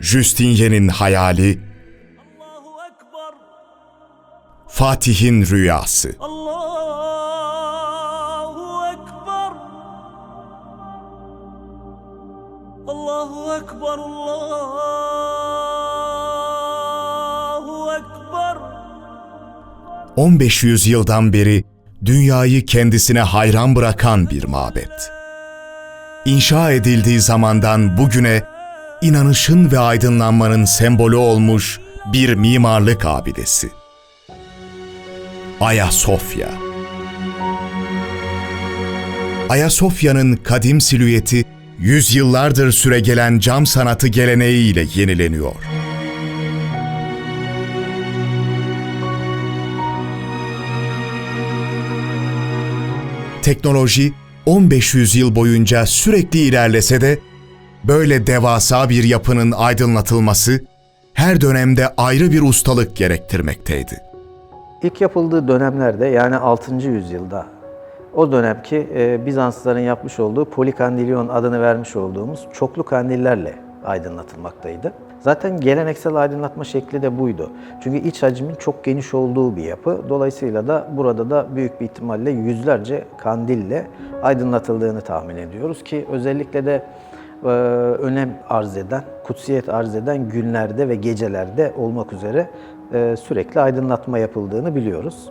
Justinyen'in hayali, Fatih'in rüyası. Allahu Ekber. Allahu Ekber. Allahu Ekber. 15 yüzyıldan beri dünyayı kendisine hayran bırakan bir mabet. İnşa edildiği zamandan bugüne inanışın ve aydınlanmanın sembolü olmuş bir mimarlık abidesi. Ayasofya. Ayasofya'nın kadim silüeti, yüzyıllardır süregelen cam sanatı geleneğiyle yenileniyor. Teknoloji 15 yüzyıl boyunca sürekli ilerlese de böyle devasa bir yapının aydınlatılması her dönemde ayrı bir ustalık gerektirmekteydi. İlk yapıldığı dönemlerde, yani 6. yüzyılda, o dönemki Bizanslıların yapmış olduğu polikandilyon adını vermiş olduğumuz çoklu kandillerle aydınlatılmaktaydı. Zaten geleneksel aydınlatma şekli de buydu. Çünkü iç hacmin çok geniş olduğu bir yapı. Dolayısıyla da burada da büyük bir ihtimalle yüzlerce kandille aydınlatıldığını tahmin ediyoruz ki özellikle de önem arz eden, kutsiyet arz eden günlerde ve gecelerde olmak üzere sürekli aydınlatma yapıldığını biliyoruz.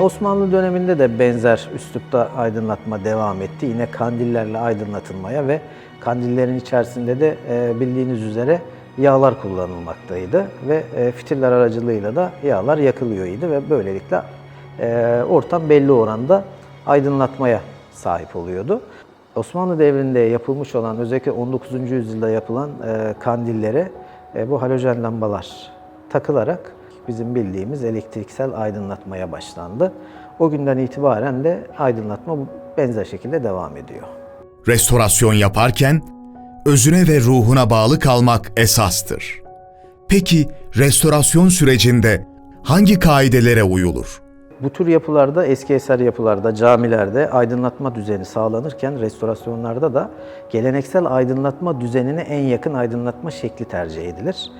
Osmanlı döneminde de benzer üslupta aydınlatma devam etti. Yine kandillerle aydınlatılmaya ve kandillerin içerisinde de bildiğiniz üzere yağlar kullanılmaktaydı ve fitiller aracılığıyla da yağlar yakılıyordu ve böylelikle ortam belli oranda aydınlatmaya sahip oluyordu. Osmanlı devrinde yapılmış olan, özellikle 19. yüzyılda yapılan kandillere bu halojen lambalar takılarak bizim bildiğimiz elektriksel aydınlatmaya başlandı. O günden itibaren de aydınlatma benzer şekilde devam ediyor. Restorasyon yaparken özüne ve ruhuna bağlı kalmak esastır. Peki restorasyon sürecinde hangi kaidelere uyulur? Bu tür yapılarda, eski eser yapılarda, camilerde aydınlatma düzeni sağlanırken restorasyonlarda da geleneksel aydınlatma düzenine en yakın aydınlatma şekli tercih edilir.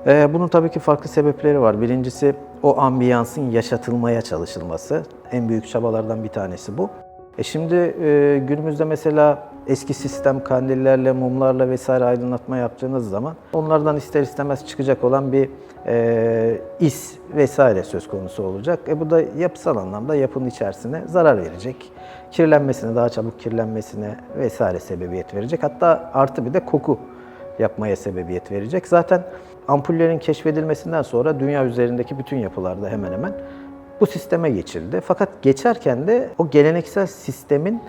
Bunun tabii ki farklı sebepleri var. Birincisi o ambiyansın yaşatılmaya çalışılması. En büyük çabalardan bir tanesi bu. Şimdi günümüzde mesela eski sistem kandillerle, mumlarla vesaire aydınlatma yaptığınız zaman onlardan ister istemez çıkacak olan bir is vesaire söz konusu olacak. Bu da yapısal anlamda yapının içerisine zarar verecek. Kirlenmesine, daha çabuk kirlenmesine vesaire sebebiyet verecek. Hatta artı bir de koku yapmaya sebebiyet verecek. Zaten ampullerin keşfedilmesinden sonra dünya üzerindeki bütün yapılarda hemen hemen bu sisteme geçildi. Fakat geçerken de o geleneksel sistemin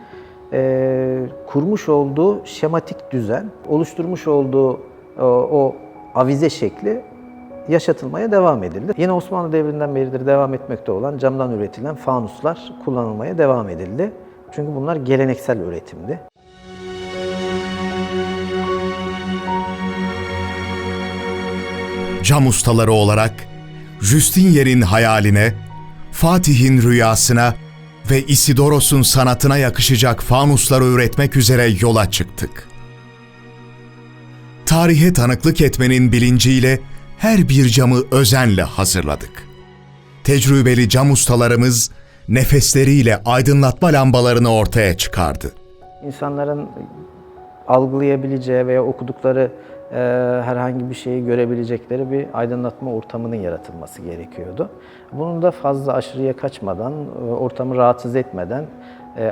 kurmuş olduğu şematik düzen, oluşturmuş olduğu o avize şekli yaşatılmaya devam edildi. Yine Osmanlı devrinden beridir devam etmekte olan camdan üretilen fanuslar kullanılmaya devam edildi. Çünkü bunlar geleneksel üretimdi. Cam ustaları olarak Justinyen'in hayaline, Fatih'in rüyasına ve Isidoros'un sanatına yakışacak fanusları üretmek üzere yola çıktık. Tarihe tanıklık etmenin bilinciyle her bir camı özenle hazırladık. Tecrübeli cam ustalarımız nefesleriyle aydınlatma lambalarını ortaya çıkardı. İnsanların algılayabileceği veya okudukları herhangi bir şeyi görebilecekleri bir aydınlatma ortamının yaratılması gerekiyordu. Bunun da fazla aşırıya kaçmadan, ortamı rahatsız etmeden,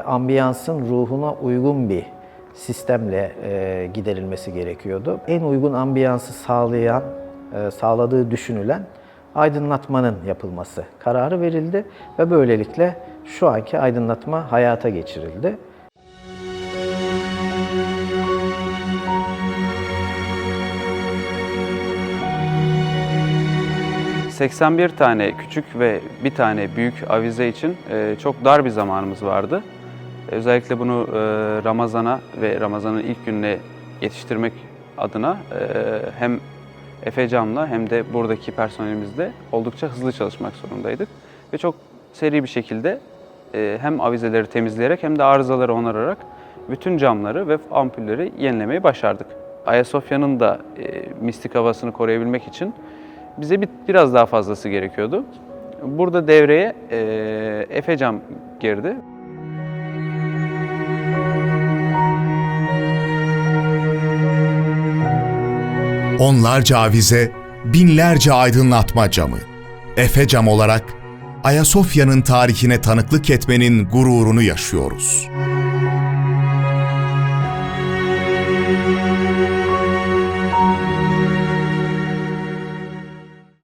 ambiyansın ruhuna uygun bir sistemle giderilmesi gerekiyordu. En uygun ambiyansı sağladığı düşünülen aydınlatmanın yapılması kararı verildi ve böylelikle şu anki aydınlatma hayata geçirildi. ...81 tane küçük ve bir tane büyük avize için çok dar bir zamanımız vardı. Özellikle bunu Ramazan'a ve Ramazan'ın ilk gününe yetiştirmek adına hem Efecam'la hem de buradaki personelimizle oldukça hızlı çalışmak zorundaydık. Ve çok seri bir şekilde hem avizeleri temizleyerek hem de arızaları onararak bütün camları ve ampulleri yenilemeyi başardık. Ayasofya'nın da mistik havasını koruyabilmek için bize biraz daha fazlası gerekiyordu. Burada devreye Efecam girdi. Onlarca avize, binlerce aydınlatma camı. Efecam olarak Ayasofya'nın tarihine tanıklık etmenin gururunu yaşıyoruz.